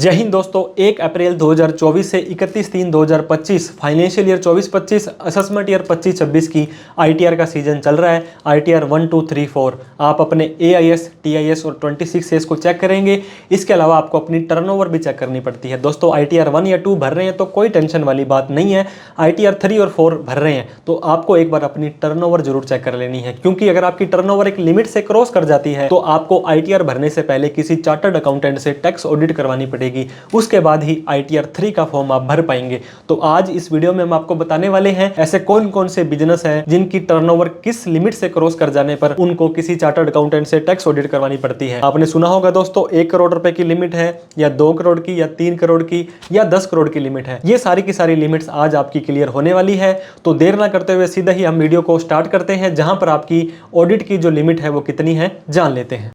जय हिंद दोस्तों। 1 अप्रैल 2024 से 31/3/2025 फाइनेंशियल ईयर 24-25 असेसमेंट ईयर 25-26 की आईटीआर का सीजन चल रहा है। आईटीआर 1, 2, 3, 4 आप अपने एआईएस, टीआईएस और 26 को चेक करेंगे। इसके अलावा आपको अपनी टर्नओवर भी चेक करनी पड़ती है। दोस्तों आईटीआर 1 या 2 भर रहे हैं तो कोई टेंशन वाली बात नहीं है। आईटीआर 3 और 4 भर रहे हैं तो आपको एक बार अपनी टर्नओवर जरूर चेक कर लेनी है, क्योंकि अगर आपकी टर्नओवर एक लिमिट से क्रॉस कर जाती है तो आपको आईटीआर भरने से पहले किसी चार्टर्ड अकाउंटेंट से टैक्स ऑडिट करवानी पड़ेगी। उसके बाद ही आईटीआर 3 का फॉर्म आप भर पाएंगे। तो आज इस वीडियो में हम आपको बताने वाले हैं ऐसे कौन कौन से बिजनेस हैं जिनकी टर्नओवर किस लिमिट से क्रॉस कर जाने पर उनको किसी चार्टर्ड अकाउंटेंट से टैक्स ऑडिट करवानी पड़ती है। आपने सुना होगा दोस्तों 1 करोड़ रुपए की लिमिट है, या 2 करोड़ की, या 3 करोड़ की, या 10 करोड़ की लिमिट है। ये सारी की सारी लिमिट्स आज आपकी क्लियर होने वाली है। तो देर ना करते हुए सीधा ही हम वीडियो को स्टार्ट करते हैं, जहां पर आपकी ऑडिट की जो लिमिट है वो कितनी है जान लेते हैं।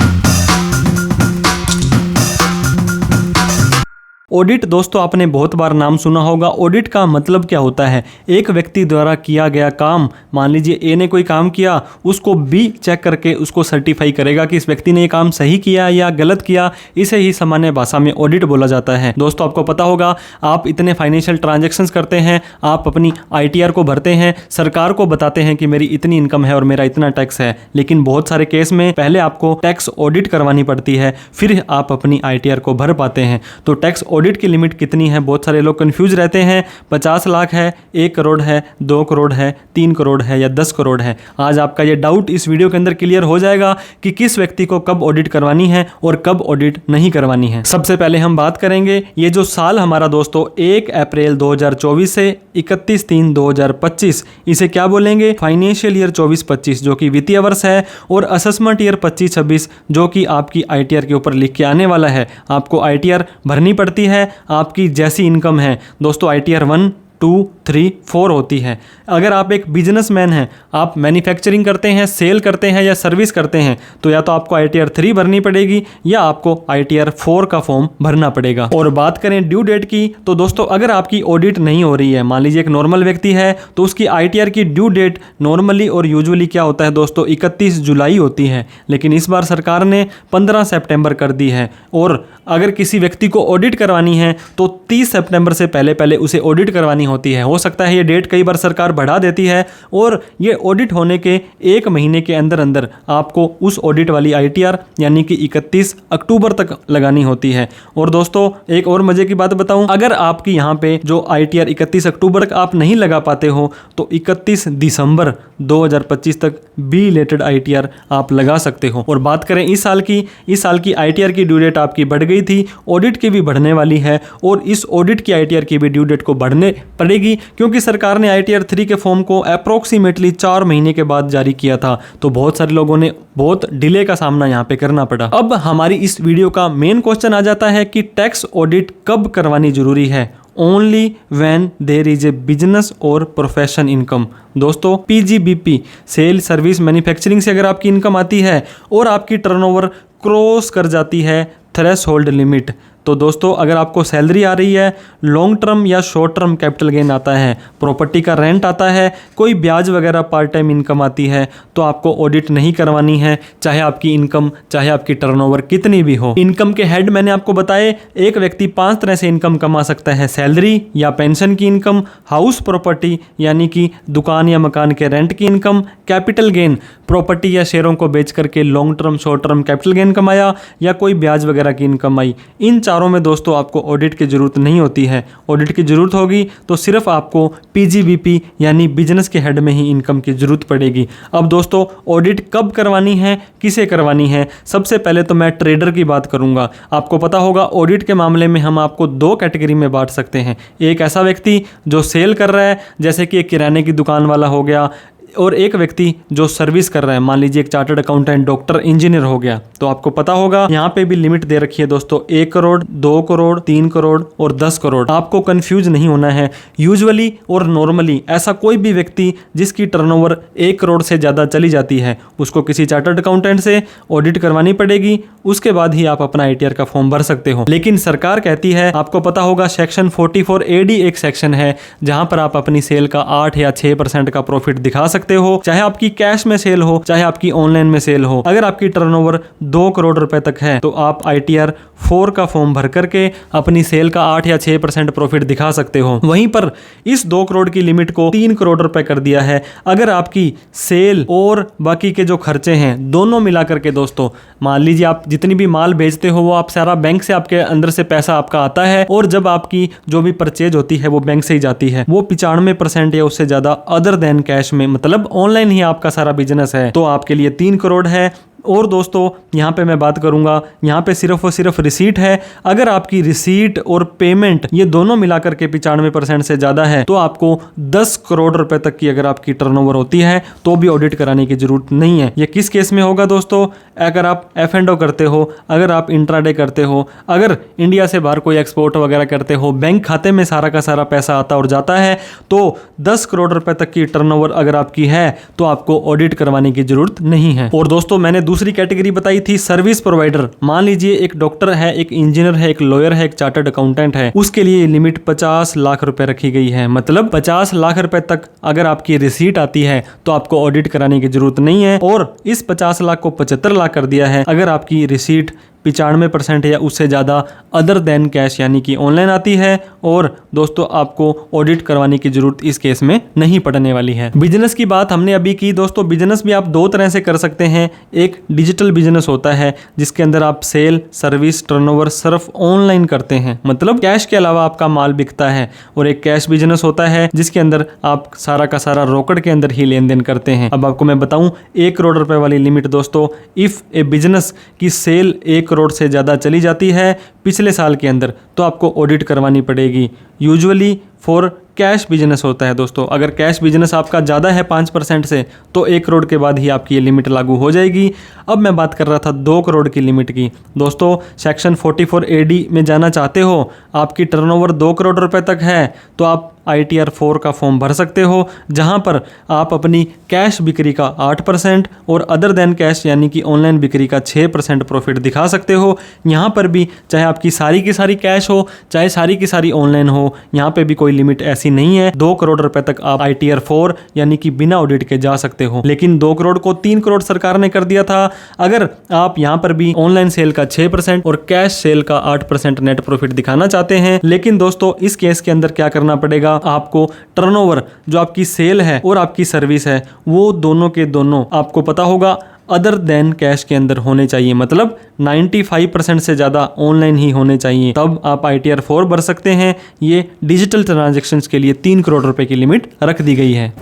ऑडिट दोस्तों आपने बहुत बार नाम सुना होगा। ऑडिट का मतलब क्या होता है? एक व्यक्ति द्वारा किया गया काम, मान लीजिए ए ने कोई काम किया, उसको बी चेक करके उसको सर्टिफाई करेगा कि इस व्यक्ति ने ये काम सही किया या गलत किया। इसे ही सामान्य भाषा में ऑडिट बोला जाता है। दोस्तों आपको पता होगा, आप इतने फाइनेंशियल ट्रांजैक्शंस करते हैं, आप अपनी आईटीआर को भरते हैं, सरकार को बताते हैं कि मेरी इतनी इनकम है और मेरा इतना टैक्स है। लेकिन बहुत सारे केस में पहले आपको टैक्स ऑडिट करवानी पड़ती है, फिर आप अपनी आईटीआर को भर पाते हैं। तो टैक्स ऑडिट की लिमिट कितनी है? बहुत सारे लोग कंफ्यूज रहते हैं। 50 लाख है, 1 करोड़ है, 2 करोड़ है, 3 करोड़ है या 10 करोड़ है। आज आपका ये डाउट इस वीडियो के अंदर क्लियर हो जाएगा कि किस व्यक्ति को कब ऑडिट करवानी है और कब ऑडिट नहीं करवानी है। सबसे पहले हम बात करेंगे, ये जो साल हमारा दोस्तों 1 अप्रैल 2024 से 31/3/2025, इसे क्या बोलेंगे? फाइनेंशियल ईयर 24-25 जो कि वित्तीय वर्ष है, और असेसमेंट ईयर 25-26 जो कि आपकी आईटीआर के ऊपर लिख के आने वाला है। आपको आईटीआर भरनी पड़ती है आपकी जैसी इनकम है। दोस्तों आईटीआर 1, 2, 3, 4 होती है। अगर आप एक बिजनेसमैन हैं, आप मैन्युफैक्चरिंग करते हैं, सेल करते हैं या सर्विस करते हैं, तो या तो आपको आईटीआर 3 भरनी पड़ेगी या आपको आईटीआर 4 का फॉर्म भरना पड़ेगा। और बात करें ड्यू डेट की, तो दोस्तों अगर आपकी ऑडिट नहीं हो रही है, मान लीजिए एक नॉर्मल व्यक्ति है, तो उसकी आईटीआर की ड्यू डेट नॉर्मली और यूजुअली क्या होता है दोस्तों? 31 जुलाई होती है। लेकिन इस बार सरकार ने 15 सितंबर कर दी है। और अगर किसी व्यक्ति को ऑडिट करवानी है तो 30 सितंबर से पहले उसे ऑडिट करवानी होती है। हो सकता है ये डेट कई बार सरकार बढ़ा देती है, और ये ऑडिट होने के 1 महीने के अंदर अंदर आपको उस ऑडिट वाली आईटीआर यानी कि 31 अक्टूबर तक लगानी होती है। और दोस्तों एक और मजे की बात बताऊं, अगर आपकी यहाँ पे जो आईटीआर 31 अक्टूबर तक आप नहीं लगा पाते हो तो 31 दिसंबर 2025 तक बी रिलेटेड आईटीआर आप लगा सकते हो। और बात करें इस साल की आईटीआर की ड्यू डेट आपकी बढ़ गई थी, ऑडिट की भी बढ़ने वाली है, और इस ऑडिट की आईटीआर की भी ड्यू डेट को बढ़ने पड़ेगी, क्योंकि सरकार ने आईटीआर 3 के फॉर्म को अप्रोक्सीमेटली 4 महीने के बाद जारी किया था। तो बहुत सारे लोगों ने बहुत डिले का सामना यहाँ पे करना पड़ा। अब हमारी इस वीडियो का मेन क्वेश्चन आ जाता है कि टैक्स ऑडिट कब करवानी जरूरी है? Only when there is a business और प्रोफेशन इनकम। दोस्तों पीजीबीपी, सेल, सर्विस, मैन्युफैक्चरिंग से अगर आपकी इनकम आती है और आपकी टर्नओवर क्रॉस कर जाती है थ्रेशोल्ड लिमिट, तो दोस्तों अगर आपको सैलरी आ रही है, लॉन्ग टर्म या शॉर्ट टर्म कैपिटल गेन आता है, प्रॉपर्टी का रेंट आता है, कोई ब्याज वगैरह पार्ट टाइम इनकम आती है, तो आपको ऑडिट नहीं करवानी है, चाहे आपकी इनकम, चाहे आपकी टर्नओवर कितनी भी हो। इनकम के हेड मैंने आपको बताए, एक व्यक्ति 5 तरह से इनकम कमा सकता है: सैलरी या पेंशन की इनकम, हाउस प्रॉपर्टी यानी कि दुकान या मकान के रेंट की इनकम, कैपिटल गेन प्रॉपर्टी या शेयरों को बेच करके long term short term capital gain कमाया, या कोई ब्याज वगैरह की इनकम आई। इन चारों में दोस्तों आपको ऑडिट की जरूरत नहीं होती है। ऑडिट की जरूरत होगी तो सिर्फ आपको पीजीबीपी यानी बिजनेस के हेड में ही इनकम की जरूरत पड़ेगी। अब दोस्तों ऑडिट कब करवानी है, किसे करवानी है? सबसे पहले तो मैं ट्रेडर की बात करूंगा। आपको पता होगा ऑडिट के मामले में हम आपको 2 कैटेगरी में बांट सकते हैं। एक ऐसा व्यक्ति जो सेल कर रहा है, जैसे कि एक किराने की दुकान वाला हो गया, और एक व्यक्ति जो सर्विस कर रहा है, मान लीजिए एक चार्टर्ड अकाउंटेंट, डॉक्टर, इंजीनियर हो गया। तो आपको पता होगा यहाँ पे भी लिमिट दे रखी है दोस्तों, 1 करोड़, 2 करोड़, 3 करोड़ और 10 करोड़। आपको कंफ्यूज नहीं होना है। यूजुअली और नॉर्मली ऐसा कोई भी व्यक्ति जिसकी टर्नओवर 1 करोड़ से ज़्यादा चली जाती है, उसको किसी चार्टर्ड अकाउंटेंट से ऑडिट करवानी पड़ेगी। उसके बाद ही आप अपना आईटीआर का फॉर्म भर सकते हो। लेकिन सरकार कहती है, आपको पता होगा सेक्शन 44AD एक सेक्शन है जहाँ पर आप अपनी सेल का 8 या 6% का प्रॉफिट दिखा सकते सकते हो, चाहे आपकी कैश में सेल हो, चाहे आपकी ऑनलाइन में सेल हो। अगर आपकी टर्नओवर 2 करोड़ रुपए तक है तो आप ITR 4 का फॉर्म भर करके अपनी सेल का 8 या 6% प्रॉफिट दिखा सकते हो। वहीं पर इस 2 करोड़ की लिमिट को 3 करोड़ रुपए कर दिया है। अगर आपकी सेल और बाकी के जो खर्चे हैं दोनों मिला करके दोस्तों, मान लीजिए आप जितनी भी माल बेचते हो वो आप सारा बैंक से आपके अंदर से पैसा आपका आता है, और जब आपकी जो भी परचेज होती है वो बैंक से ही जाती है, वो 95% या उससे ज्यादा अदर देन कैश में, मतलब ऑनलाइन ही आपका सारा बिजनेस है, तो आपके लिए 3 करोड़ है। और दोस्तों यहाँ पे मैं बात करूंगा, यहाँ पे सिर्फ और सिर्फ रिसीट है। अगर आपकी रिसीट और पेमेंट ये दोनों मिलाकर के 95% से ज़्यादा है तो आपको 10 करोड़ रुपए तक की अगर आपकी टर्नओवर होती है तो भी ऑडिट कराने की जरूरत नहीं है। ये किस केस में होगा दोस्तों? अगर आप F&O करते हो, अगर आप इंट्राडे करते हो, अगर इंडिया से बाहर कोई एक्सपोर्ट वगैरह करते हो, बैंक खाते में सारा का सारा पैसा आता और जाता है, तो 10 करोड़ रुपए तक की टर्नओवर अगर आपकी है तो आपको ऑडिट करवाने की जरूरत नहीं है। और दोस्तों मैंने दूसरी कैटेगरी बताई थी सर्विस प्रोवाइडर। मान लीजिए एक डॉक्टर है, एक इंजीनियर है, एक लॉयर है, एक चार्टर्ड अकाउंटेंट है, उसके लिए लिमिट 50 लाख रुपए रखी गई है। मतलब 50 लाख रुपए तक अगर आपकी रिसीट आती है तो आपको ऑडिट कराने की जरूरत नहीं है, और इस 50 लाख को 75 लाख कर दिया है अगर आपकी रिसीट 95% या उससे ज़्यादा अदर देन कैश यानी कि ऑनलाइन आती है। और दोस्तों आपको ऑडिट करवाने की जरूरत इस केस में नहीं पड़ने वाली है। बिजनेस की बात हमने अभी की दोस्तों, बिजनेस भी आप 2 तरह से कर सकते हैं। एक डिजिटल बिजनेस होता है जिसके अंदर आप सेल, सर्विस, टर्नओवर सिर्फ ऑनलाइन करते हैं, मतलब कैश के अलावा आपका माल बिकता है। और एक कैश बिजनेस होता है जिसके अंदर आप सारा का सारा रोकड़ के अंदर ही लेन देन करते हैं। अब आपको मैं बताऊं 1 करोड़ रुपए वाली लिमिट दोस्तों, इफ ए बिजनेस की सेल 1 करोड़ से ज़्यादा चली जाती है पिछले साल के अंदर तो आपको ऑडिट करवानी पड़ेगी। यूजुअली फॉर कैश बिजनेस होता है दोस्तों। अगर कैश बिजनेस आपका ज़्यादा है 5% से तो 1 करोड़ के बाद ही आपकी ये लिमिट लागू हो जाएगी। अब मैं बात कर रहा था 2 करोड़ की लिमिट की। दोस्तों सेक्शन 44 AD में जाना चाहते हो, आपकी टर्नओवर 2 करोड़ रुपए तक है तो आप ITR 4 का फॉर्म भर सकते हो, जहां पर आप अपनी कैश बिक्री का 8% और अदर देन कैश यानी कि ऑनलाइन बिक्री का 6% प्रॉफिट दिखा सकते हो। यहाँ पर भी चाहे आपकी सारी की सारी कैश हो, चाहे सारी की सारी ऑनलाइन हो, यहाँ पे भी कोई लिमिट ऐसी नहीं है। 2 करोड़ रुपए तक आप ITR 4 यानी कि बिना ऑडिट के जा सकते हो। लेकिन 2 करोड़ को 3 करोड़ सरकार ने कर दिया था। अगर आप यहाँ पर भी ऑनलाइन सेल का 6% और कैश सेल का 8% नेट प्रॉफिट दिखाना चाहते हैं, लेकिन दोस्तों इस केस के अंदर क्या करना पड़ेगा, आपको टर्नओवर जो आपकी सेल है और आपकी सर्विस है वो दोनों के दोनों आपको पता होगा अदर देन कैश के अंदर होने चाहिए, मतलब 95% से ज़्यादा ऑनलाइन ही होने चाहिए, तब आप ITR 4 भर सकते हैं। ये डिजिटल ट्रांजैक्शंस के लिए 3 करोड़ रुपए की लिमिट रख दी गई है।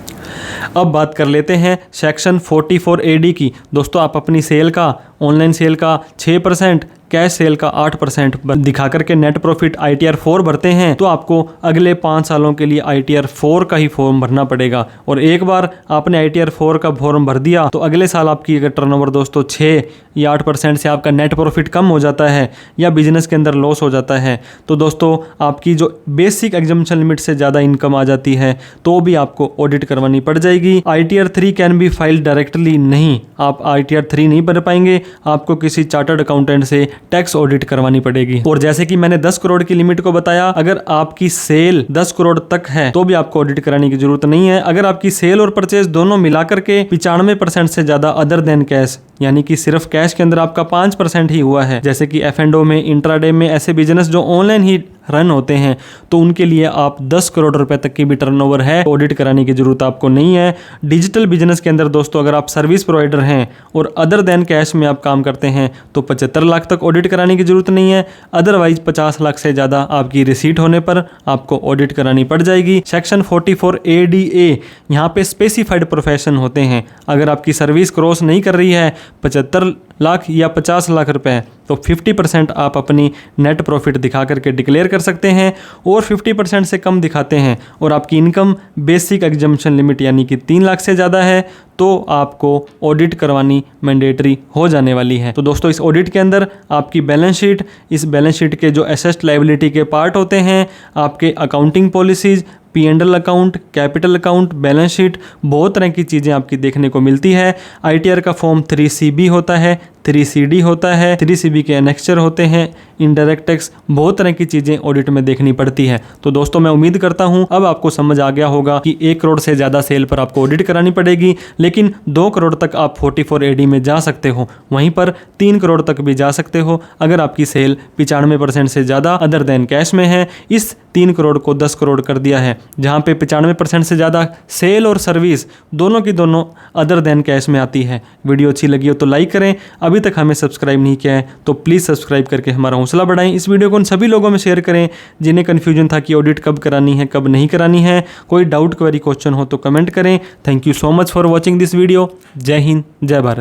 अब बात कर लेते हैं सेक्शन 44 AD की। दोस्तों आप अपनी सेल का, ऑनलाइन सेल का 6%, कैश सेल का 8% दिखा करके नेट प्रॉफिट ITR 4 भरते हैं तो आपको अगले 5 सालों के लिए ITR 4 का ही फॉर्म भरना पड़ेगा। और एक बार आपने ITR 4 का फॉर्म भर दिया तो अगले साल आपकी अगर टर्नओवर दोस्तों 6 या 8% से आपका नेट प्रॉफिट कम हो जाता है या बिजनेस के अंदर लॉस हो जाता है तो दोस्तों आपकी जो बेसिक एग्जम्पशन लिमिट से ज़्यादा इनकम आ जाती है तो भी आपको ऑडिट करवानी पड़ जाएगी। ITR 3 can be filed directly, नहीं, आप ITR 3 नहीं भर पाएंगे, आपको किसी चार्टर्ड अकाउंटेंट से टैक्स ऑडिट करवानी पड़ेगी। और जैसे कि मैंने 10 करोड़ की लिमिट को बताया, अगर आपकी सेल 10 करोड़ तक है तो भी आपको ऑडिट कराने की जरूरत नहीं है। अगर आपकी सेल और परचेज दोनों मिलाकर के 95% से ज्यादा अदर देन कैश यानी कि सिर्फ कैश के अंदर आपका 5% ही हुआ है, जैसे कि F&O में, इंट्राडे में, ऐसे बिजनेस जो ऑनलाइन ही रन होते हैं, तो उनके लिए आप 10 करोड़ रुपए तक की भी टर्नओवर है, ऑडिट कराने की जरूरत आपको नहीं है। डिजिटल बिजनेस के अंदर दोस्तों अगर आप सर्विस प्रोवाइडर हैं और अदर देन कैश में आप काम करते हैं तो 75 लाख तक ऑडिट कराने की जरूरत नहीं है। अदरवाइज 50 लाख से ज़्यादा आपकी रिसीट होने पर आपको ऑडिट करानी पड़ जाएगी। सेक्शन 44 ADA यहाँ पे स्पेसिफाइड प्रोफेशन होते हैं। अगर आपकी सर्विस क्रॉस नहीं कर रही है 75 लाख या 50 लाख रुपए तो 50% आप अपनी नेट प्रॉफिट दिखा करके डिक्लेयर कर सकते हैं, और 50% से कम दिखाते हैं और आपकी इनकम बेसिक एग्जम्पशन लिमिट यानी कि 3 लाख से ज़्यादा है तो आपको ऑडिट करवानी मैंडेटरी हो जाने वाली है। तो दोस्तों इस ऑडिट के अंदर आपकी बैलेंस शीट, इस बैलेंस शीट के जो एसेट लायबिलिटी के पार्ट होते हैं, आपके accounting policies, P&L account, capital account, balance sheet, बहुत तरह की चीज़ें आपकी देखने को मिलती है। ITR का फॉर्म 3CB होता है, 3CD होता है, 3CB के एनेक्चर होते हैं, इनडायरेक्ट टैक्स, बहुत तरह की चीज़ें ऑडिट में देखनी पड़ती है। तो दोस्तों मैं उम्मीद करता हूं अब आपको समझ आ गया होगा कि 1 करोड़ से ज़्यादा सेल पर आपको ऑडिट करानी पड़ेगी, लेकिन 2 करोड़ तक आप 44 AD में जा सकते हो, वहीं पर 3 करोड़ तक भी जा सकते हो अगर आपकी सेल 95% से ज़्यादा अदर देन कैश में है। इस 3 करोड़ को 10 करोड़ कर दिया है, जहाँ पे 95% से ज़्यादा सेल और सर्विस दोनों की दोनों अदर देन कैश में आती है। वीडियो अच्छी लगी हो तो लाइक करें, अभी तक हमें सब्सक्राइब नहीं किया है तो प्लीज़ सब्सक्राइब करके हमारा हौसला बढ़ाएं। इस वीडियो को उन सभी लोगों में शेयर करें जिन्हें कन्फ्यूजन था कि ऑडिट कब करानी है कब नहीं करानी है। कोई डाउट क्वेरी क्वेश्चन हो तो कमेंट करें। Thank you so much for watching this video. जय हिंद, जय भारत।